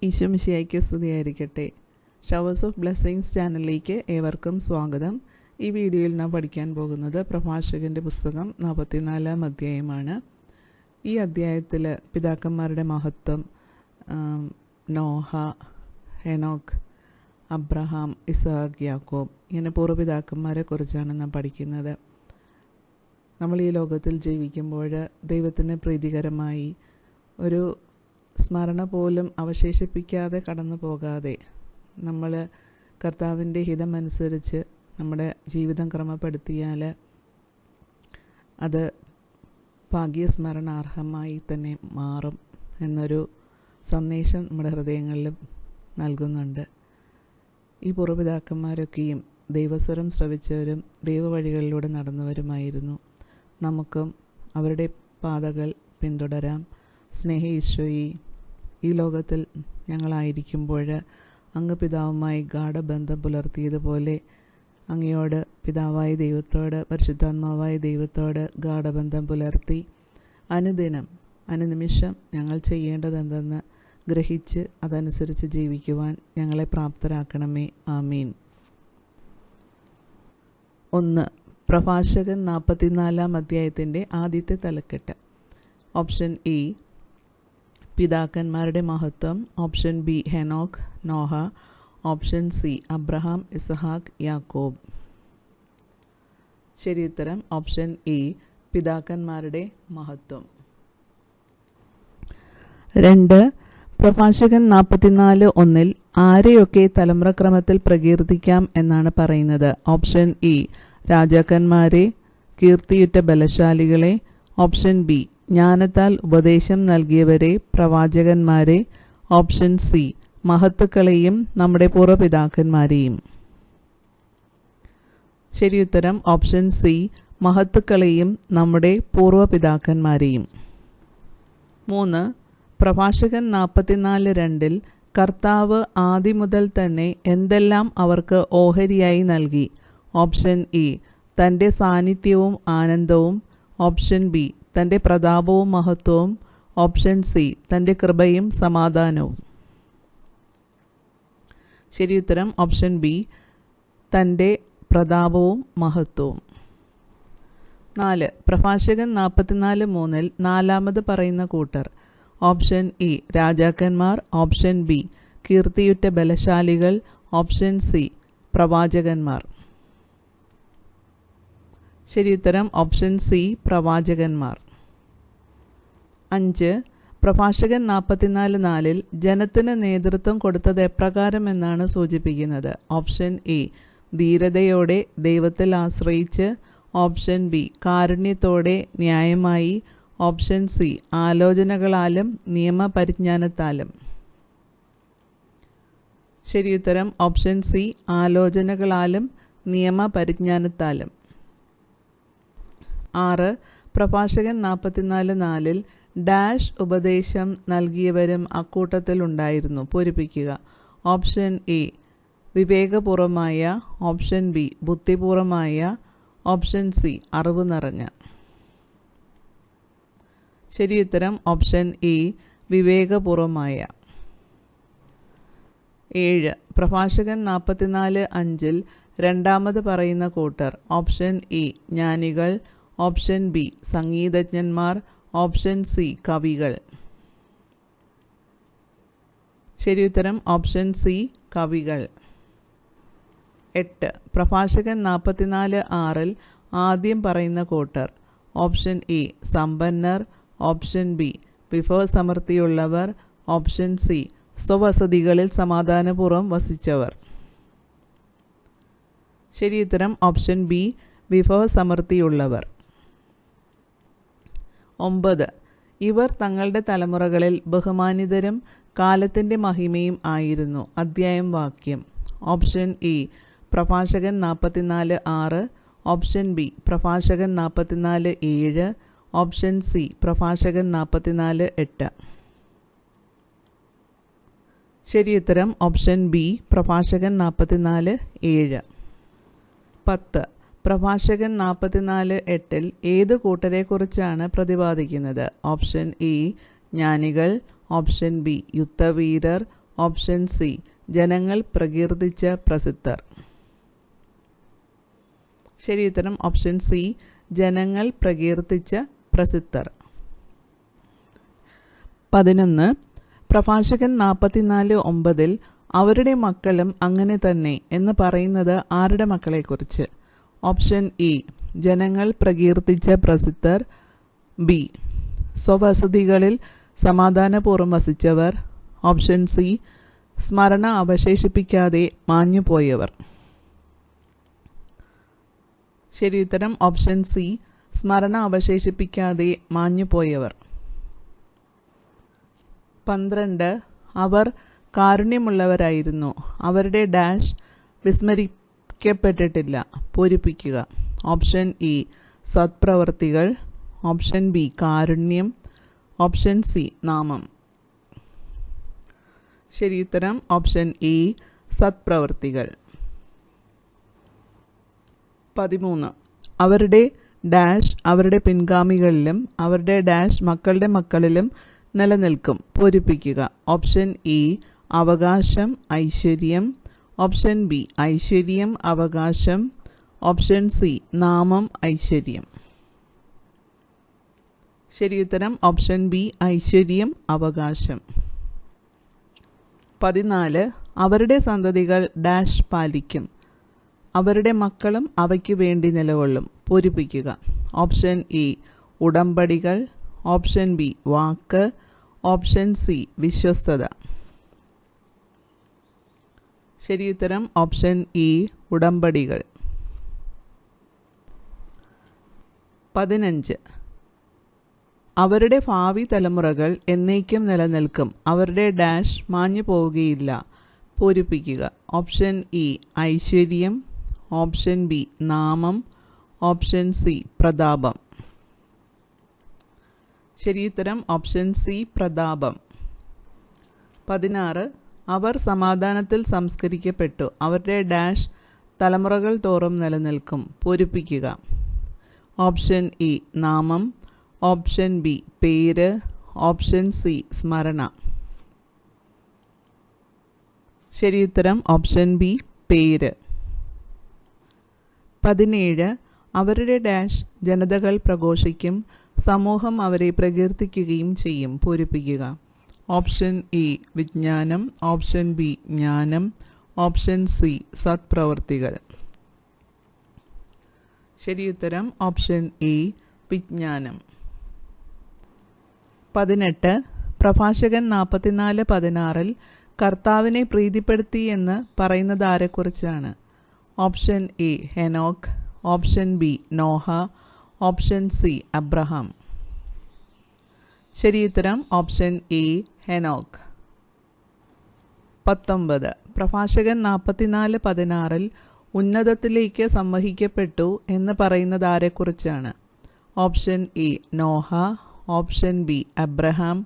ഈശോമിശിഹായ്ക്ക് സ്തുതിയായിരിക്കട്ടെ. Showers of blessings ചാനലിലേക്ക് ഏവർക്കും സ്വാഗതം. ഈ വീഡിയോയിൽ നാം പഠിക്കാൻ പോകുന്നത് പ്രഭാഷകൻ്റെ പുസ്തകം 44-ാം അധ്യായമാണ്. ഈ അധ്യായത്തിൽ പിതാക്കന്മാരുടെ മഹത്വം, നോഹ, ഹെനോക്ക്, അബ്രഹാം, ഇസഹാക്ക്, യാക്കോബ്, ഇങ്ങനെ പൂർവ്വപിതാക്കന്മാരെ കുറിച്ചാണ് നാം പഠിക്കുന്നത്. നമ്മൾ ഈ ലോകത്തിൽ ജീവിക്കുമ്പോൾ ദൈവത്തിന് പ്രീതികരമായി ഒരു സ്മരണ പോലും അവശേഷിപ്പിക്കാതെ കടന്നു പോകാതെ നമ്മൾ കർത്താവിൻ്റെ ഹിതമനുസരിച്ച് നമ്മുടെ ജീവിതം ക്രമപ്പെടുത്തിയാൽ അത് ഭാഗ്യസ്മരണാർഹമായി തന്നെ മാറും എന്നൊരു സന്ദേശം നമ്മുടെ ഹൃദയങ്ങളിൽ നൽകുന്നുണ്ട്. ഈ പൂർവ്വപിതാക്കന്മാരൊക്കെയും ദൈവസ്വരം ശ്രവിച്ചവരും ദൈവവഴികളിലൂടെ നടന്നവരുമായിരുന്നു. നമുക്കും അവരുടെ പാതകൾ പിന്തുടരാം. സ്നേഹ ഈശോയെ, ഈ ലോകത്തിൽ ഞങ്ങളായിരിക്കുമ്പോൾ അങ്ങ് പിതാവുമായി ഗാഢബന്ധം പുലർത്തിയതുപോലെ അങ്ങയോട് പിതാവായ ദൈവത്തോട്, പരിശുദ്ധാത്മാവായ ദൈവത്തോട് ഗാഢബന്ധം പുലർത്തി അനുനിമിഷം ഞങ്ങൾ ചെയ്യേണ്ടതെന്തെന്ന് ഗ്രഹിച്ച് അതനുസരിച്ച് ജീവിക്കുവാൻ ഞങ്ങളെ പ്രാപ്തരാക്കണമേ. ആമീൻ. 1. പ്രഭാഷകൻ 44-ാം അധ്യായത്തിൻ്റെ ആദ്യത്തെ തലക്കെട്ട്. ഓപ്ഷൻ എ പിതാക്കന്മാരുടെ മഹത്വം, option B Enoch, Noah, option C Abraham, ഇസഹാക്ക്, യാക്കോബ്. ശരിയുത്തരം ഓപ്ഷൻ എ പിതാക്കന്മാരുടെ മഹത്വം. 2. പ്രഭാഷകൻ 44:1 ആരെയൊക്കെ തലമുറക്രമത്തിൽ പ്രകീർത്തിക്കാം എന്നാണ് പറയുന്നത്. ഓപ്ഷൻ എ രാജാക്കന്മാരെ, കീർത്തിയുറ്റ ബലശാലികളെ, ഓപ്ഷൻ ബി ജ്ഞാനത്താൽ ഉപദേശം നൽകിയവരെ, പ്രവാചകന്മാരെ, ഓപ്ഷൻ സി മഹത്തുക്കളെയും നമ്മുടെ പൂർവ്വപിതാക്കന്മാരെയും. ശരിയുത്തരം ഓപ്ഷൻ സി മഹത്തുക്കളെയും നമ്മുടെ പൂർവ്വപിതാക്കന്മാരെയും. 3. പ്രഭാഷകൻ 44:2 കർത്താവ് ആദ്യം മുതൽ തന്നെ എന്തെല്ലാം അവർക്ക് ഓഹരിയായി നൽകി. ഓപ്ഷൻ എ തൻ്റെ സാന്നിധ്യവും ആനന്ദവും, ഓപ്ഷൻ ബി തൻ്റെ പ്രതാപവും മഹത്വവും, ഓപ്ഷൻ സി തൻ്റെ കൃപയും സമാധാനവും. ശരിയുത്തരം ഓപ്ഷൻ ബി തൻ്റെ പ്രതാപവും മഹത്വവും. 4. പ്രഭാഷകൻ 44:3 നാലാമത് പറയുന്ന കൂട്ടർ. ഓപ്ഷൻ എ രാജാക്കന്മാർ, ഓപ്ഷൻ ബി കീർത്തിയുറ്റ ബലശാലികൾ, ഓപ്ഷൻ സി പ്രവാചകന്മാർ. ശരിയുത്തരം ഓപ്ഷൻ സി പ്രവാചകന്മാർ. 5. പ്രഭാഷകൻ 44:4 ജനത്തിന് നേതൃത്വം കൊടുത്തത് എപ്രകാരം എന്നാണ് സൂചിപ്പിക്കുന്നത്. ഓപ്ഷൻ എ ധീരതയോടെ ദൈവത്തിൽ ആശ്രയിച്ച്, ഓപ്ഷൻ ബി കാരുണ്യത്തോടെ ന്യായമായി, ഓപ്ഷൻ സി ആലോചനകളാലും നിയമപരിജ്ഞാനത്താലും. ശരിയുത്തരം ഓപ്ഷൻ സി ആലോചനകളാലും നിയമപരിജ്ഞാനത്താലും. 6. പ്രഭാഷകൻ 44:4 ഡാഷ് ഉപദേശം നൽകിയവരും അക്കൂട്ടത്തിൽ ഉണ്ടായിരുന്നു. പൂരിപ്പിക്കുക. ഓപ്ഷൻ എ വിവേകപൂർവമായ, ഓപ്ഷൻ ബി ബുദ്ധിപൂർവമായ, ഓപ്ഷൻ സി അറിവ് നിറഞ്ഞ. ശരിയുത്തരം ഓപ്ഷൻ എ വിവേകപൂർവമായ. 7. പ്രഭാഷകൻ 44:5 രണ്ടാമത് പറയുന്ന കൂട്ടർ. ഓപ്ഷൻ എ ജ്ഞാനികൾ, ഓപ്ഷൻ ബി സംഗീതജ്ഞന്മാർ, ഓപ്ഷൻ സി കവികൾ. ശരിയുത്തരം ഓപ്ഷൻ സി കവികൾ. 8. പ്രഭാഷകൻ 44:6 ആദ്യം പറയുന്ന കൂട്ടർ. ഓപ്ഷൻ എ സമ്പന്നർ, ഓപ്ഷൻ ബി വിഭവസമൃദ്ധിയുള്ളവർ, ഓപ്ഷൻ സി സ്വവസതികളിൽ സമാധാനപൂർവ്വം വസിച്ചവർ. ശരിയുത്തരം ഓപ്ഷൻ ബി വിഭവസമൃദ്ധിയുള്ളവർ. 9. ഇവർ തങ്ങളുടെ തലമുറകളിൽ ബഹുമാനിതരും കാലത്തിൻ്റെ മഹിമയും ആയിരുന്നു. അധ്യായം വാക്യം. ഓപ്ഷൻ എ പ്രഭാഷകൻ 44:6, ഓപ്ഷൻ ബി പ്രഭാഷകൻ 44:7, ഓപ്ഷൻ സി പ്രഭാഷകൻ 44:8. ശരിയുത്തരം ഓപ്ഷൻ ബി പ്രഭാഷകൻ 44:7. 10. പ്രഭാഷകൻ 44:8 ഏത് കൂട്ടരെക്കുറിച്ചാണ് പ്രതിപാദിക്കുന്നത്? ഓപ്ഷൻ എ ജ്ഞാനികൾ, ഓപ്ഷൻ ബി യുദ്ധവീരർ, ഓപ്ഷൻ സി ജനങ്ങൾ പ്രകീർത്തിച്ച പ്രസിദ്ധർ. ശരി ഉത്തരം ഓപ്ഷൻ സി ജനങ്ങൾ പ്രകീർത്തിച്ച പ്രസിദ്ധർ. 11 പ്രഭാഷകൻ 44:9 അവരുടെ മക്കളും അങ്ങനെ തന്നെ എന്ന് പറയുന്നത് ആരുടെ മക്കളെക്കുറിച്ച്? ഓപ്ഷൻ എ ജനങ്ങൾ പ്രകീർത്തിച്ച പ്രസിദ്ധർ. ബി സ്വവസതികളിൽ സമാധാനപൂർവ്വം വസിച്ചവർ. ഓപ്ഷൻ സി സ്മരണ അവശേഷിപ്പിക്കാതെ മാഞ്ഞുപോയവർ. ശരി ഉത്തരം ഓപ്ഷൻ സി സ്മരണ അവശേഷിപ്പിക്കാതെ മാഞ്ഞുപോയവർ. 12 അവർ കാരുണ്യമുള്ളവരായിരുന്നു. അവരുടെ ഡാഷ് വിസ്മരിക്കപ്പെട്ടിട്ടില്ല. പൂരിപ്പിക്കുക. ഓപ്ഷൻ എ സത്പ്രവർത്തികൾ. ഓപ്ഷൻ ബി കാരുണ്യം. ഓപ്ഷൻ സി നാമം. ശരി ഉത്തരം ഓപ്ഷൻ എ സത്പ്രവർത്തികൾ. 13 അവരുടെ ഡാഷ് അവരുടെ പിൻഗാമികളിലും അവരുടെ ഡാഷ് മക്കളുടെ മക്കളിലും നിലനിൽക്കും. പൂരിപ്പിക്കുക. ഓപ്ഷൻ എ അവകാശം ഐശ്വര്യം. ഓപ്ഷൻ ബി ഐശ്വര്യം അവകാശം. ഓപ്ഷൻ സി നാമം ഐശ്വര്യം. ശരി ഉത്തരം ഓപ്ഷൻ ബി ഐശ്വര്യം അവകാശം. 14 അവരുടെ സന്തതികൾ ഡാഷ് പാലിക്കും. അവരുടെ മക്കളും അവയ്ക്ക് വേണ്ടി നിലകൊള്ളും. പൂരിപ്പിക്കുക. ഓപ്ഷൻ എ ഉടമ്പടികൾ. ഓപ്ഷൻ ബി വാക്ക്. ഓപ്ഷൻ സി വിശ്വസ്തത. ശരി ഉത്തരം ഓപ്ഷൻ എ ഉടമ്പടികൾ. 15 അവരുടെ ഭാവി തലമുറകൾ എന്നേക്കും നിലനിൽക്കും. അവരുടെ ഡാഷ് മാഞ്ഞു പോവുകയില്ല. പൂരിപ്പിക്കുക. ഓപ്ഷൻ ഇ ഐശ്വര്യം. ഓപ്ഷൻ ബി നാമം. ഓപ്ഷൻ സി പ്രതാപം. ശരിയുത്തരം ഓപ്ഷൻ സി പ്രതാപം. 16 അവർ സമാധാനത്തിൽ സംസ്കരിക്കപ്പെട്ടു. അവരുടെ ഡാഷ് തലമുറകൾ തോറും നിലനിൽക്കും. പൂരിപ്പിക്കുക. ഓപ്ഷൻ ഇ നാമം. ഓപ്ഷൻ ബി പേര്. ഓപ്ഷൻ സി സ്മരണ. ശരിയുത്തരം ഓപ്ഷൻ ബി പേര്. 17 അവരുടെ ഡാഷ് ജനതകൾ പ്രഘോഷിക്കും. സമൂഹം അവരെ പ്രകീർത്തിക്കുകയും ചെയ്യും. പൂരിപ്പിക്കുക. ഓപ്ഷൻ ഇ വിജ്ഞാനം. ഓപ്ഷൻ ബി ജ്ഞാനം. ഓപ്ഷൻ സി സത്പ്രവർത്തികൾ. ശരിയുത്തരം ഓപ്ഷൻ ഇ വിജ്ഞാനം. 18 പ്രഭാഷകൻ 44:16 കർത്താവിനെ പ്രീതിപ്പെടുത്തി എന്ന് പറയുന്നത് ആരെക്കുറിച്ചാണ്? Option A Enoch. Option B Noah. Option C Abraham. ശരിയുത്തരം ഓപ്ഷൻ എ ഹെനോക്ക്. 19 പ്രഭാഷകൻ 44:16 ഉന്നതത്തിലേക്ക് സംവഹിക്കപ്പെട്ടു എന്ന് പറയുന്നത് ആരെക്കുറിച്ചാണ്? Option A Noah. Option B Abraham.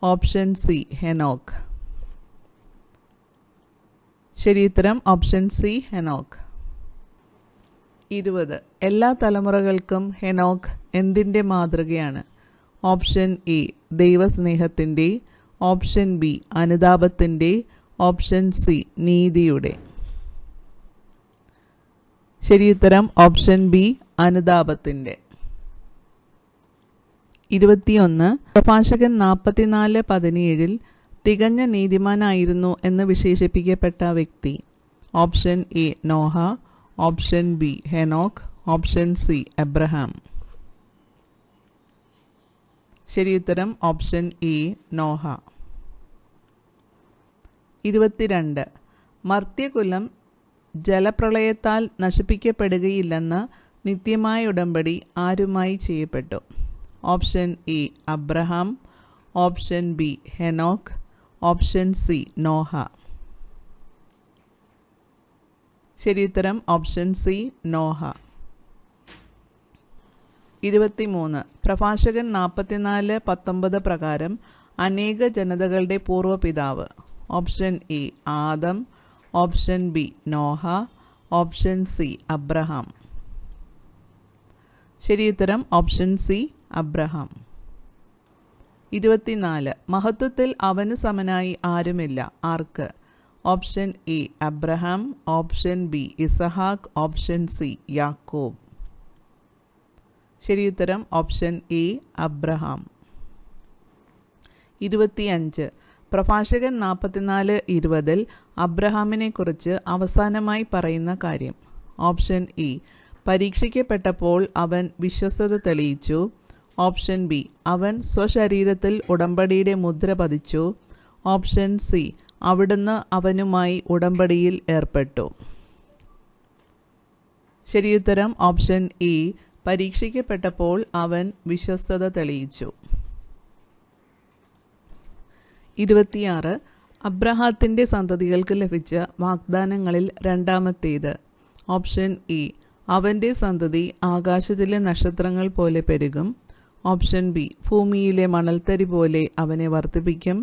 Option C Enoch. ശരിയുത്തരം ഓപ്ഷൻ സി ഹെനോക്ക്. 20 എല്ലാ തലമുറകൾക്കും ഹെനോക്ക് എന്തിൻ്റെ മാതൃകയാണ്? ഓപ്ഷൻ എ ദൈവസ്നേഹത്തിൻ്റെ. ഓപ്ഷൻ ബി അനുതാപത്തിൻ്റെ. ഓപ്ഷൻ സി നീതിയുടെ. ശരിയുത്തരം ഓപ്ഷൻ ബി അനുതാപത്തിൻ്റെ. 21 പ്രഭാഷകൻ 44:17 തികഞ്ഞ നീതിമാനായിരുന്നു എന്ന് വിശേഷിപ്പിക്കപ്പെട്ട വ്യക്തി. Option A Noah. Option B Enoch. Option C Abraham. ശരിയുത്തരം ഓപ്ഷൻ എ നോഹ. 22 മർത്യകുലം ജലപ്രളയത്താൽ നശിപ്പിക്കപ്പെടുകയില്ലെന്ന് നിത്യമായ ഉടമ്പടി ആരുമായി ചെയ്യപ്പെട്ടു? Option A Abraham. Option B Enoch. Option C Noah. ശരിയുത്തരം ഓപ്ഷൻ സി നോഹ. 23 പ്രഭാഷകൻ 44:19 പ്രകാരം അനേക ജനതകളുടെ പൂർവ്വപിതാവ്. Option A Adam. Option B Noah. Option C Abraham. ശരിയുത്തരം ഓപ്ഷൻ സി അബ്രഹാം. 24. മഹത്വത്തിൽ അവന് സമനായി ആരുമില്ല. ആർക്ക്? Option A Abraham, option B ഇസഹാക്ക്, ഓപ്ഷൻ സി യാക്കോബ്. ശരിയുത്തരം ഓപ്ഷൻ എ അബ്രഹാം. 25. പ്രഭാഷകൻ 44:20 അബ്രഹാമിനെ കുറിച്ച് അവസാനമായി പറയുന്ന കാര്യം. ഓപ്ഷൻ ഇ പരീക്ഷിക്കപ്പെട്ടപ്പോൾ അവൻ വിശ്വസ്തത തെളിയിച്ചു. ഓപ്ഷൻ ബി അവൻ സ്വശരീരത്തിൽ ഉടമ്പടിയുടെ മുദ്ര പതിച്ചു. ഓപ്ഷൻ സി അവിടുന്ന് അവനുമായി ഉടമ്പടിയിൽ ഏർപ്പെട്ടു. ശരിയുത്തരം ഓപ്ഷൻ ഇ പരീക്ഷിക്കപ്പെട്ടപ്പോൾ അവൻ വിശ്വസ്തത തെളിയിച്ചു. 26. അബ്രഹാത്തിൻ്റെ സന്തതികൾക്ക് ലഭിച്ച വാഗ്ദാനങ്ങളിൽ രണ്ടാമത്തേത്. ഓപ്ഷൻ ഇ അവൻ്റെ സന്തതി ആകാശത്തിലെ നക്ഷത്രങ്ങൾ പോലെ പെരുകും. ഓപ്ഷൻ ബി ഭൂമിയിലെ മണൽത്തരി പോലെ അവനെ വർദ്ധിപ്പിക്കും.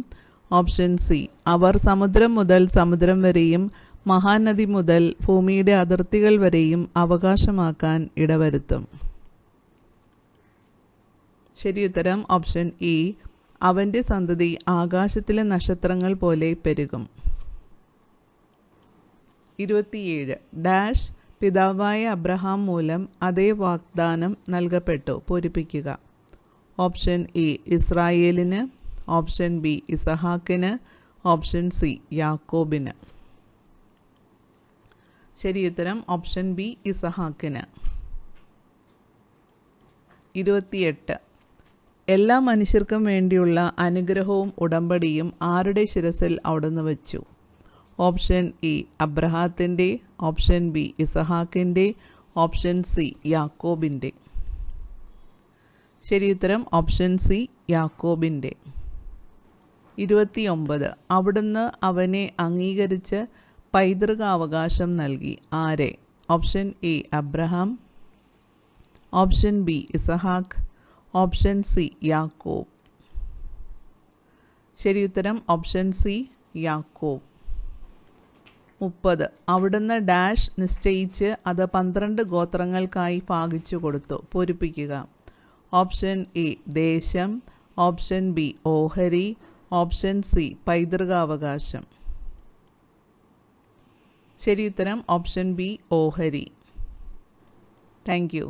ഓപ്ഷൻ സി അവർ സമുദ്രം മുതൽ സമുദ്രം വരെയും മഹാനദി മുതൽ ഭൂമിയുടെ അതിർത്തികൾ വരെയും അവകാശമാക്കാൻ ഇടവരുത്തും. ശരിയുത്തരം ഓപ്ഷൻ ഇ അവൻ്റെ സന്തതി ആകാശത്തിലെ നക്ഷത്രങ്ങൾ പോലെ പെരുകും. 27. ഡാഷ് പിതാവായ അബ്രഹാം മൂലം അതേ വാഗ്ദാനം നൽകപ്പെട്ടു. പൂരിപ്പിക്കുക. ഓപ്ഷൻ എ ഇസ്രായേലിന്, ഓപ്ഷൻ ബി ഇസഹാക്കിന്, ഓപ്ഷൻ സി യാക്കോബിന്. ശരിയുത്തരം ഓപ്ഷൻ ബി ഇസഹാക്കിന്. 28. എല്ലാ മനുഷ്യർക്കും വേണ്ടിയുള്ള അനുഗ്രഹവും ഉടമ്പടിയും ആരുടെ ശിരസിൽ അവിടുന്ന് വച്ചു? ഓപ്ഷൻ എ അബ്രഹാത്തിൻ്റെ, ഓപ്ഷൻ ബി ഇസഹാക്കിൻ്റെ, ഓപ്ഷൻ സി യാക്കോബിൻ്റെ. ശരിയുത്തരം ഓപ്ഷൻ സി യാക്കോബിൻ്റെ. 29. അവിടുന്ന് അവനെ അംഗീകരിച്ച് പൈതൃകാവകാശം നൽകി. ആരെ? Option A Abraham, option B ഇസഹാക്ക്, ഓപ്ഷൻ സി യാക്കോബ്. ശരിയുത്തരം ഓപ്ഷൻ സി യാക്കോബ്. 30. അവിടുന്ന് ഡാഷ് നിശ്ചയിച്ച് അത് 12 ഗോത്രങ്ങൾക്കായി ഭാഗിച്ചു കൊടുത്തു. പൂരിപ്പിക്കുക. ഓപ്ഷൻ എ ദേശം, ഓപ്ഷൻ ബി ഓഹരി, ഓപ്ഷൻ സി പൈതൃകാവകാശം. ശരിയുത്തരം ഓപ്ഷൻ ബി ഓഹരി. Thank you.